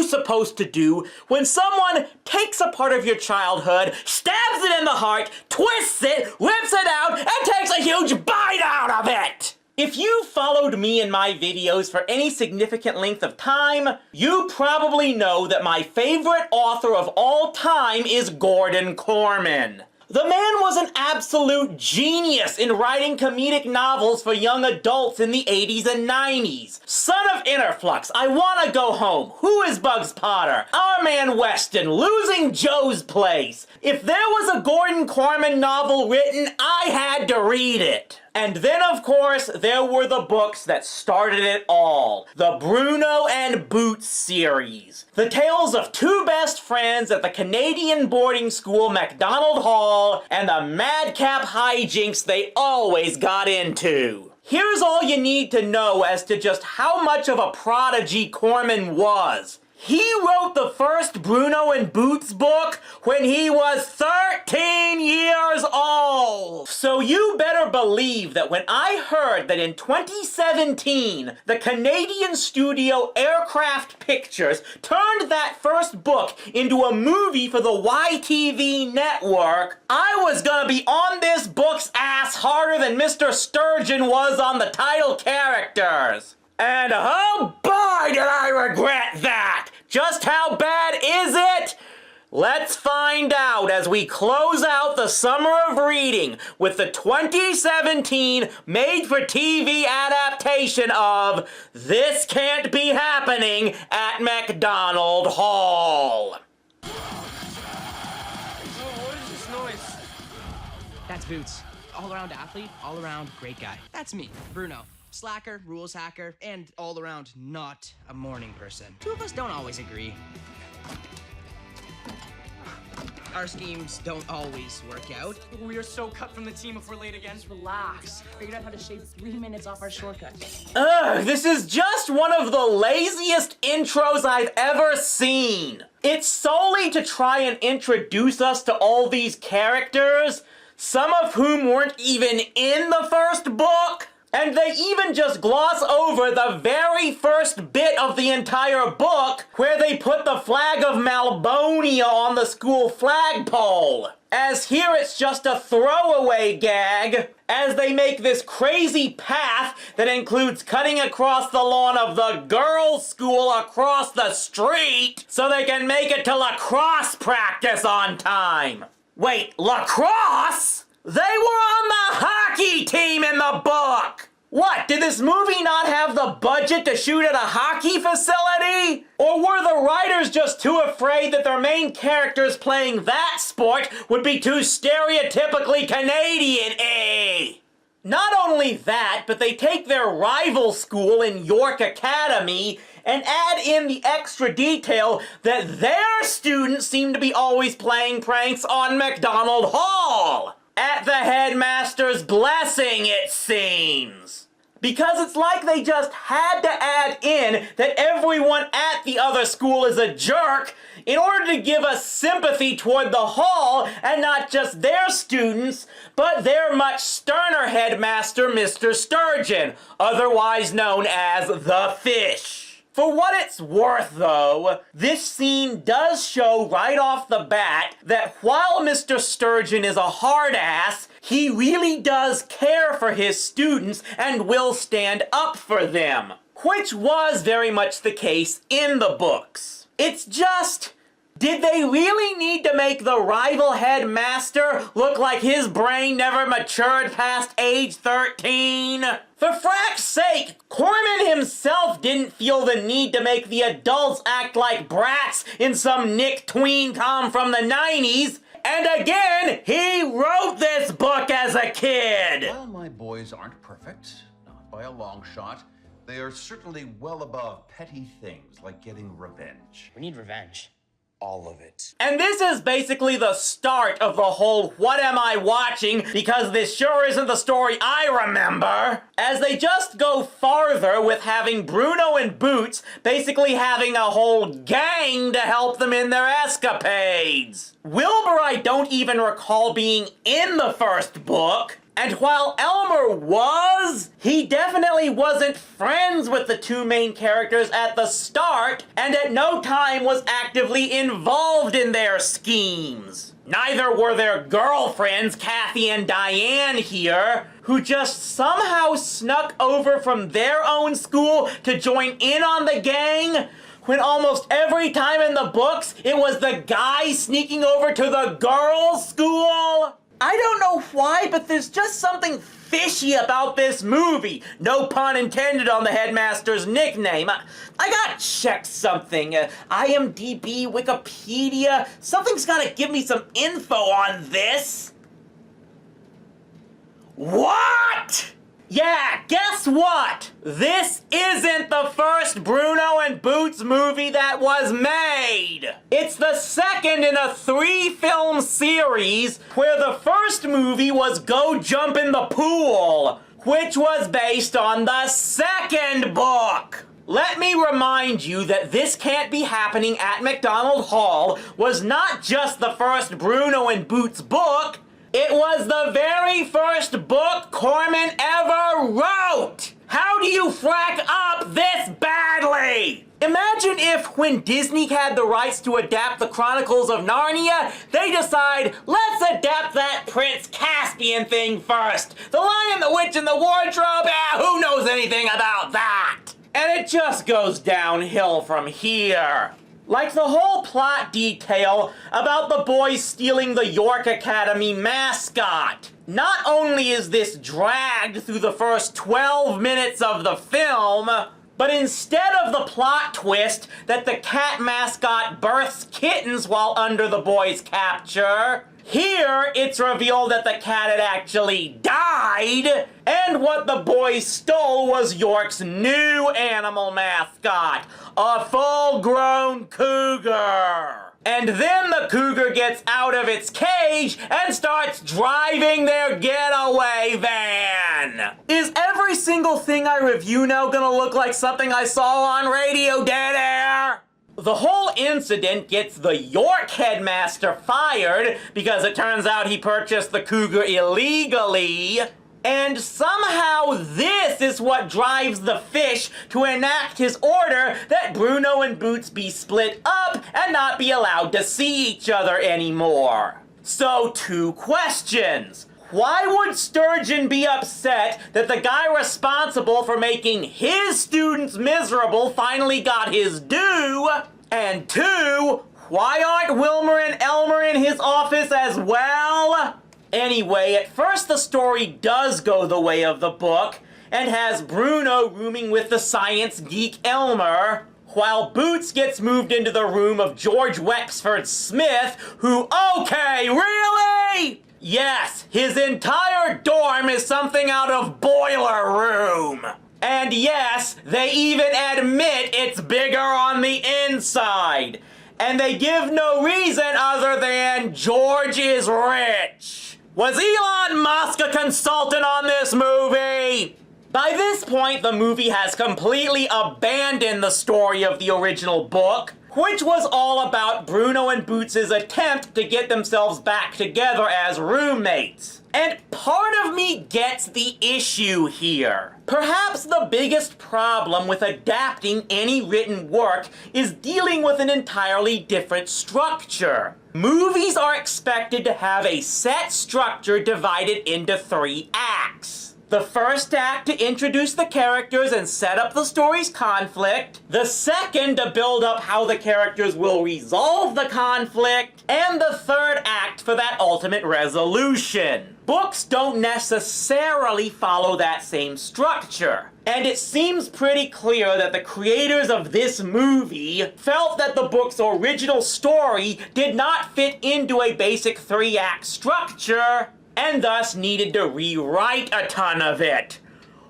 supposed to do when someone takes a part of your childhood, stabs it in the heart, twists it, rips it out, and takes a huge bite out of it? If you followed me in my videos for any significant length of time, you probably know that my favorite author of all time is Gordon Corman. The man was an absolute genius in writing comedic novels for young adults in the 80s and 90s. Son of Interflux, I Wanna Go Home, Who is Bugs Potter, Our Man Weston, Losing Joe's Place. If there was a Gordon Corman novel written, I had to read it. And then, of course, there were the books that started it all. The Bruno and Boots series. The tales of two best friends at the Canadian boarding school Macdonald Hall and the madcap hijinks they always got into. Here's all you need to know as to just how much of a prodigy Corman was. He wrote the first Bruno and Boots book when he was 13 years old. So you better believe that when I heard that in 2017, the Canadian studio Aircraft Pictures turned that first book into a movie for the YTV network, I was gonna be on this book's ass harder than Mr. Sturgeon was on the title characters. And oh boy, did I regret that! Just how bad is it? Let's find out as we close out the summer of reading with the 2017 made-for-TV adaptation of This Can't Be Happening at Macdonald Hall. What is this noise? That's Boots. All-around athlete, all-around great guy. That's me, Bruno. Slacker, rules hacker, and all around not a morning person. Two of us don't always agree. Our schemes don't always work out. We are so cut from the team if we're late again. Just relax. Figured out how to shave 3 minutes off our shortcut. Ugh, this is just one of the laziest intros I've ever seen. It's solely to try and introduce us to all these characters, some of whom weren't even in the first book. And they even just gloss over the very first bit of the entire book where they put the flag of Malbonia on the school flagpole. As here it's just a throwaway gag as they make this crazy path that includes cutting across the lawn of the girls' school across the street so they can make it to lacrosse practice on time. Wait, lacrosse? They were on the hockey team in the book! What, did this movie not have the budget to shoot at a hockey facility? Or were the writers just too afraid that their main characters playing that sport would be too stereotypically Canadian-y? Not only that, but they take their rival school in York Academy and add in the extra detail that their students seem to be always playing pranks on Macdonald Hall. At the headmaster's blessing, it seems. Because it's like they just had to add in that everyone at the other school is a jerk in order to give us sympathy toward the hall and not just their students, but their much sterner headmaster, Mr. Sturgeon, otherwise known as the Fish. For what it's worth, though, this scene does show right off the bat that while Mr. Sturgeon is a hard ass, he really does care for his students and will stand up for them, which was very much the case in the books. It's just, did they really need to make the rival headmaster look like his brain never matured past age 13? For frack's sake, Corman himself didn't feel the need to make the adults act like brats in some Nick Tween com from the 90s. And again, he wrote this book as a kid. While my boys aren't perfect, not by a long shot, they are certainly well above petty things like getting revenge. We need revenge. All of it. And this is basically the start of the whole what am I watching, because this sure isn't the story I remember, as they just go farther with having Bruno and Boots basically having a whole gang to help them in their escapades. Wilbur I don't even recall being in the first book. And while Elmer he definitely wasn't friends with the two main characters at the start, and at no time was actively involved in their schemes. Neither were their girlfriends, Kathy and Diane here, who just somehow snuck over from their own school to join in on the gang, when almost every time in the books it was the guy sneaking over to the girls' school. I don't know why, but there's just something fishy about this movie. No pun intended on the headmaster's nickname. I gotta check something. IMDb, Wikipedia, something's gotta give me some info on this. What? Yeah, guess what? This isn't the first Bruno and Boots movie that was made. It's the second in a 3-film series where the first movie was Go Jump in the Pool, which was based on the second book. Let me remind you that This Can't Be Happening at Macdonald Hall was not just the first Bruno and Boots book, it was the very first book Corman ever wrote! How do you frack up this badly? Imagine if, when Disney had the rights to adapt the Chronicles of Narnia, they decide, let's adapt that Prince Caspian thing first. The Lion, the Witch, and the Wardrobe, who knows anything about that? And it just goes downhill from here. Like the whole plot detail about the boys stealing the York Academy mascot. Not only is this dragged through the first 12 minutes of the film, but instead of the plot twist that the cat mascot births kittens while under the boys' capture, here it's revealed that the cat had actually died, and what the boys stole was York's new animal mascot, a full-grown cougar. And then the cougar gets out of its cage and starts driving their getaway van. Is every single thing I review now gonna look like something I saw on Radio Dead Air? The whole incident gets the York headmaster fired because it turns out he purchased the cougar illegally. And somehow this is what drives the fish to enact his order that Bruno and Boots be split up and not be allowed to see each other anymore. So 2 questions. Why would Sturgeon be upset that the guy responsible for making his students miserable finally got his due? And 2, why aren't Wilmer and Elmer in his office as well? Anyway, at first the story does go the way of the book, and has Bruno rooming with the science geek Elmer, while Boots gets moved into the room of George Wexford Smith, who, okay, really? Yes, his entire dorm is something out of Boiler Room. And yes, they even admit it's bigger on the inside. And they give no reason other than George is rich. Was Elon Musk a consultant on this movie? By this point, the movie has completely abandoned the story of the original book, which was all about Bruno and Boots' attempt to get themselves back together as roommates. And part of me gets the issue here. Perhaps the biggest problem with adapting any written work is dealing with an entirely different structure. Movies are expected to have a set structure divided into 3 acts. The first act to introduce the characters and set up the story's conflict. The second to build up how the characters will resolve the conflict. And the third act for that ultimate resolution. Books don't necessarily follow that same structure. And it seems pretty clear that the creators of this movie felt that the book's original story did not fit into a basic 3-act structure, and thus needed to rewrite a ton of it.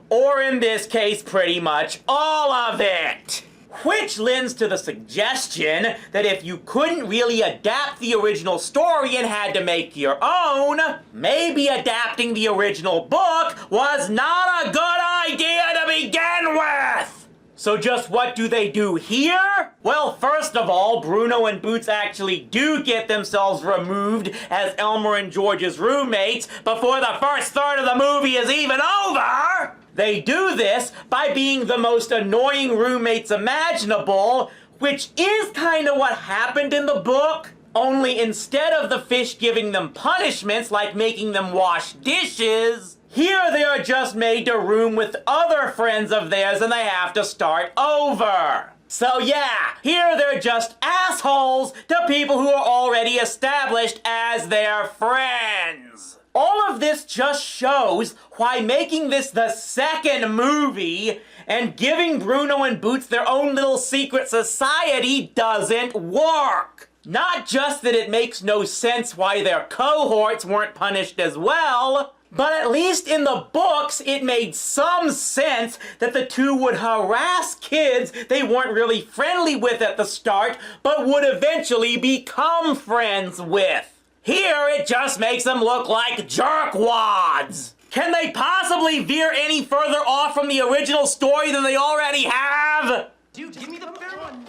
Or in this case, pretty much all of it. Which lends to the suggestion that if you couldn't really adapt the original story and had to make your own, maybe adapting the original book was not a good idea to begin with! So just what do they do here? Well, first of all, Bruno and Boots actually do get themselves removed as Elmer and George's roommates before the first third of the movie is even over! They do this by being the most annoying roommates imaginable, which is kind of what happened in the book. Only instead of the fish giving them punishments like making them wash dishes, here they are just made to room with other friends of theirs and they have to start over. So yeah, here they're just assholes to people who are already established as their friends. All of this just shows why making this the second movie and giving Bruno and Boots their own little secret society doesn't work. Not just that it makes no sense why their cohorts weren't punished as well, but at least in the books it made some sense that the two would harass kids they weren't really friendly with at the start, but would eventually become friends with. Here it just makes them look like jerkwads. Can they possibly veer any further off from the original story than they already have? Dude, give me the third one.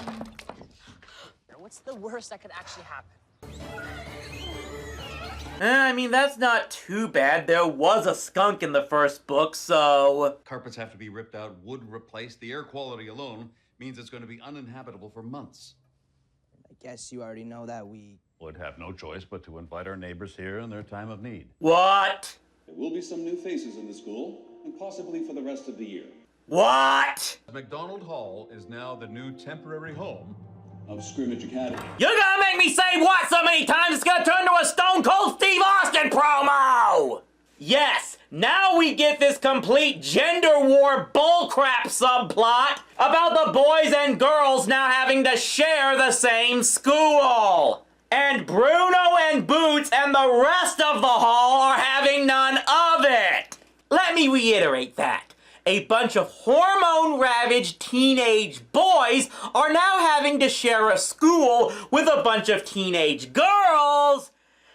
What's the worst that could actually happen? I mean, that's not too bad. There was a skunk in the first book, so... Carpets have to be ripped out, wood replaced. The air quality alone means it's going to be uninhabitable for months. I guess you already know that we Would have no choice but to invite our neighbors here in their time of need. What? There will be some new faces in the school, and possibly for the rest of the year. What? Macdonald Hall is now the new temporary home Of Scrimmage Academy. You're gonna make me say what so many times it's gonna turn to a Stone Cold Steve Austin promo! Yes, now we get this complete gender war bullcrap subplot about the boys and girls now having to share the same school. And Bruno and Boots and the rest of the hall are having none of it. Let me reiterate that. A bunch of hormone-ravaged teenage boys are now having to share a school with a bunch of teenage girls,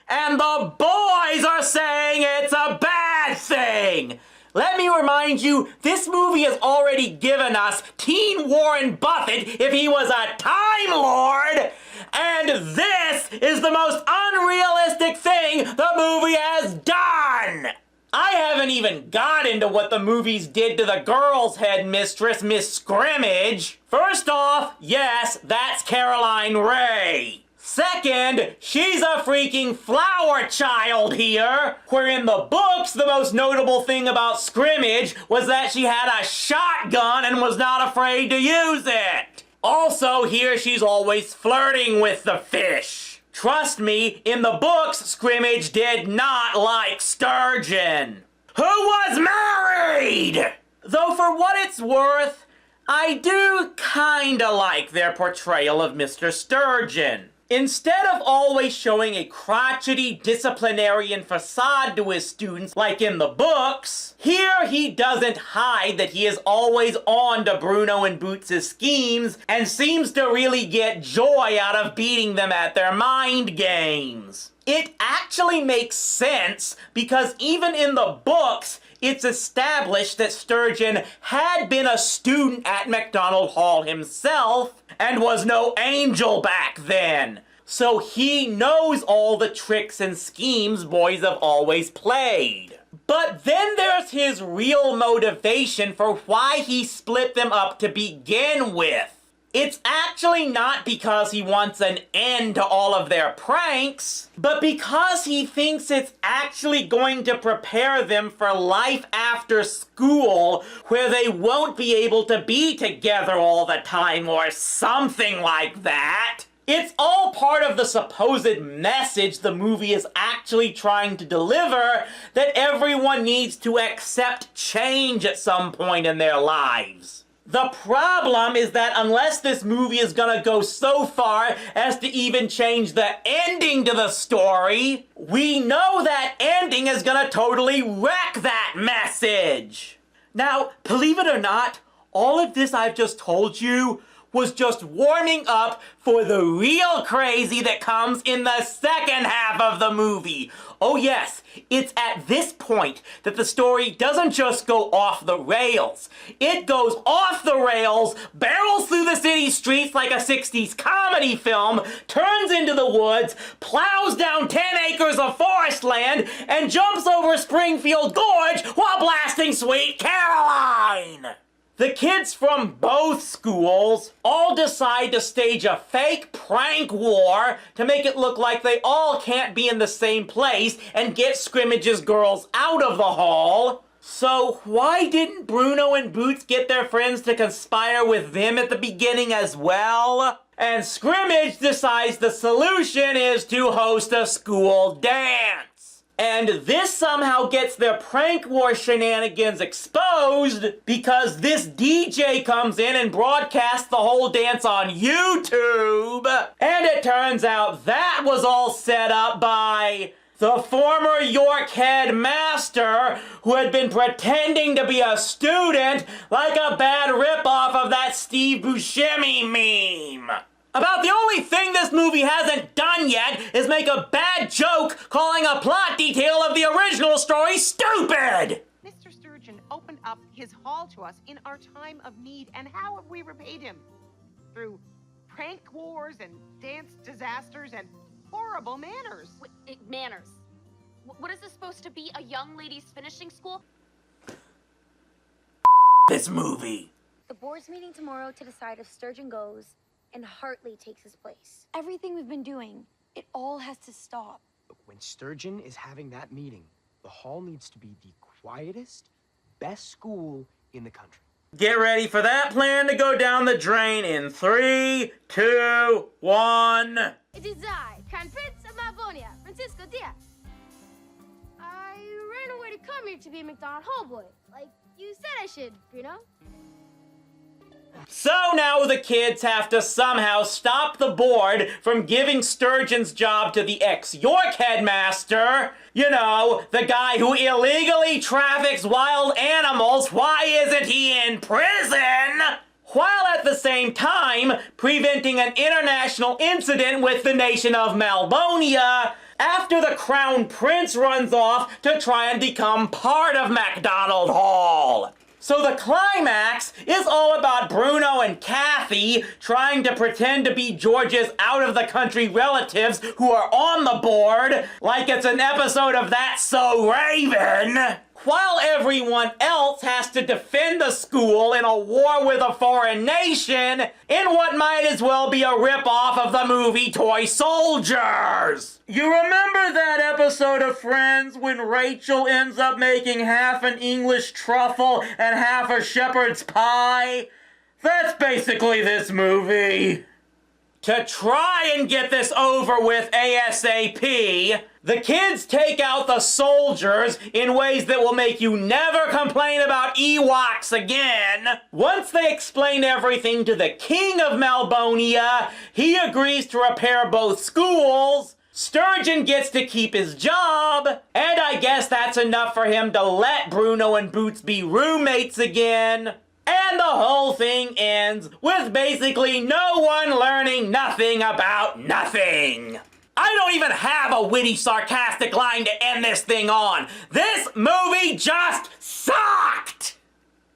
and the boys are saying it's a bad thing. Let me remind you, this movie has already given us teen Warren Buffett if he was a Time Lord, and this is the most unrealistic thing the movie has done. I haven't even got into what the movies did to the girls' headmistress, Miss Scrimmage. First off, yes, that's Caroline Ray. Second, she's a freaking flower child here, where in the books, the most notable thing about Scrimmage was that she had a shotgun and was not afraid to use it. Also, here she's always flirting with the fish. Trust me, in the books, Scrimmage did not like Sturgeon, who was married! Though for what it's worth, I do kinda like their portrayal of Mr. Sturgeon. Instead of always showing a crotchety disciplinarian facade to his students like in the books, here he doesn't hide that he is always on to Bruno and Boots' schemes and seems to really get joy out of beating them at their mind games. It actually makes sense because even in the books, it's established that Sturgeon had been a student at Macdonald Hall himself and was no angel back then. So he knows all the tricks and schemes boys have always played. But then there's his real motivation for why he split them up to begin with. It's actually not because he wants an end to all of their pranks, but because he thinks it's actually going to prepare them for life after school, where they won't be able to be together all the time or something like that. It's all part of the supposed message the movie is actually trying to deliver, that everyone needs to accept change at some point in their lives. The problem is that unless this movie is gonna go so far as to even change the ending to the story, we know that ending is gonna totally wreck that message. Now, believe it or not, all of this I've just told you was just warming up for the real crazy that comes in the second half of the movie. Oh yes, it's at this point that the story doesn't just go off the rails. It goes off the rails, barrels through the city streets like a 60s comedy film, turns into the woods, plows down 10 acres of forest land, and jumps over Springfield Gorge while blasting Sweet Caroline! The kids from both schools all decide to stage a fake prank war to make it look like they all can't be in the same place and get Scrimmage's girls out of the hall. So why didn't Bruno and Boots get their friends to conspire with them at the beginning as well? And Scrimmage decides the solution is to host a school dance. And this somehow gets their prank war shenanigans exposed because this DJ comes in and broadcasts the whole dance on YouTube. And it turns out that was all set up by the former York headmaster who had been pretending to be a student like a bad ripoff of that Steve Buscemi meme. About the only thing this movie hasn't done yet is make a bad joke calling a plot detail of the original story stupid! Mr. Sturgeon opened up his hall to us in our time of need, and how have we repaid him? Through prank wars and dance disasters and horrible manners. Manners? What is this supposed to be, a young ladies' finishing school? This movie. The board's meeting tomorrow to decide if Sturgeon goes and Hartley takes his place. Everything we've been doing, it all has to stop. Look, when Sturgeon is having that meeting, the hall needs to be the quietest, best school in the country. Get ready for that plan to go down the drain in 3, 2, 1. It is I, Crown Prince of Malvonia, Francisco Diaz. I ran away to come here to be a Macdonald Hall boy, like you said I should, Bruno. So now the kids have to somehow stop the board from giving Sturgeon's job to the ex-York headmaster. You know, the guy who illegally traffics wild animals. Why isn't he in prison? While at the same time preventing an international incident with the nation of Malvonia after the Crown Prince runs off to try and become part of Macdonald Hall. So the climax is all about Bruno and Kathy trying to pretend to be George's out-of-the-country relatives who are on the board, like it's an episode of That's So Raven, while everyone else has to defend the school in a war with a foreign nation in what might as well be a rip-off of the movie Toy Soldiers. You remember that episode of Friends when Rachel ends up making half an English truffle and half a shepherd's pie? That's basically this movie. To try and get this over with ASAP, the kids take out the soldiers in ways that will make you never complain about Ewoks again. Once they explain everything to the king of Malvonia, he agrees to repair both schools. Sturgeon gets to keep his job, and I guess that's enough for him to let Bruno and Boots be roommates again. And the whole thing ends with basically no one learning nothing about nothing. I don't even have a witty, sarcastic line to end this thing on. This movie just sucked!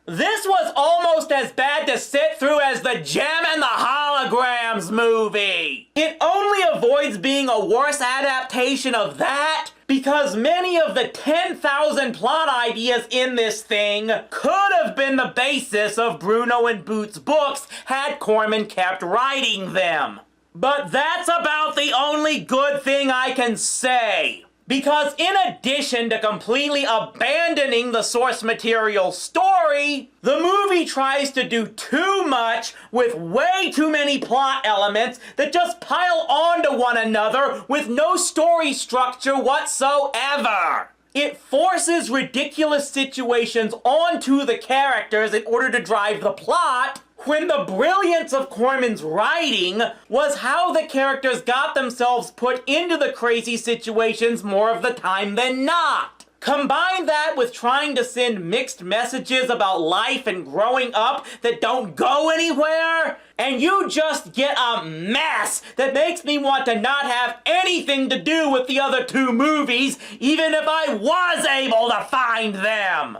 This was almost as bad to sit through as the Gem and the Holograms movie. It only avoids being a worse adaptation of that because many of the 10,000 plot ideas in this thing could have been the basis of Bruno and Boots' books had Corman kept writing them. But that's about the only good thing I can say. Because in addition to completely abandoning the source material story, the movie tries to do too much with way too many plot elements that just pile onto one another with no story structure whatsoever. It forces ridiculous situations onto the characters in order to drive the plot, when the brilliance of Corman's writing was how the characters got themselves put into the crazy situations more of the time than not. Combine that with trying to send mixed messages about life and growing up that don't go anywhere, and you just get a mess that makes me want to not have anything to do with the other two movies, even if I was able to find them.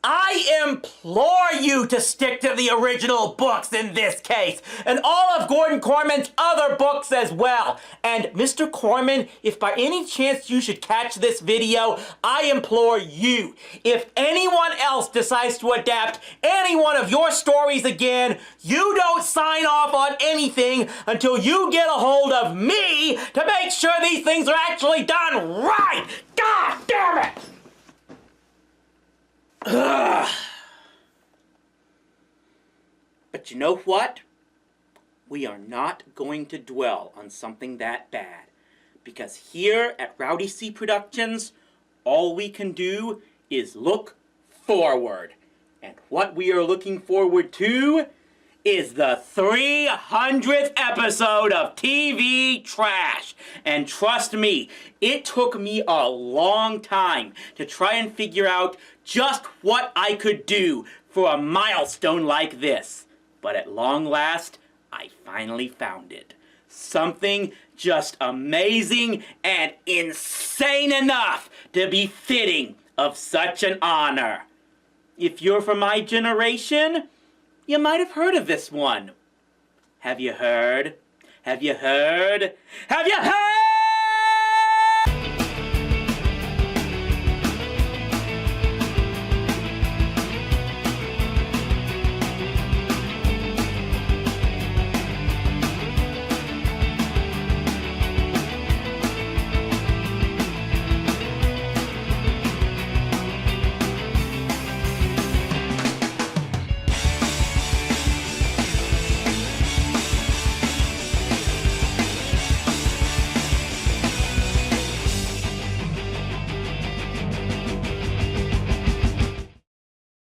I implore you to stick to the original books in this case, and all of Gordon Corman's other books as well. And Mr. Corman, if by any chance you should catch this video, I implore you, if anyone else decides to adapt any one of your stories again, you don't sign off on anything until you get a hold of me to make sure these things are actually done right! God damn it! Ugh. But you know what? We are not going to dwell on something that bad, because here at Rowdy C Productions, all we can do is look forward. And what we are looking forward to is the 300th episode of TV Trash. And trust me, it took me a long time to try and figure out just what I could do for a milestone like this. But at long last, I finally found it. Something just amazing and insane enough to be fitting of such an honor. If you're from my generation, you might have heard of this one. Have you heard? Have you heard? Have you heard?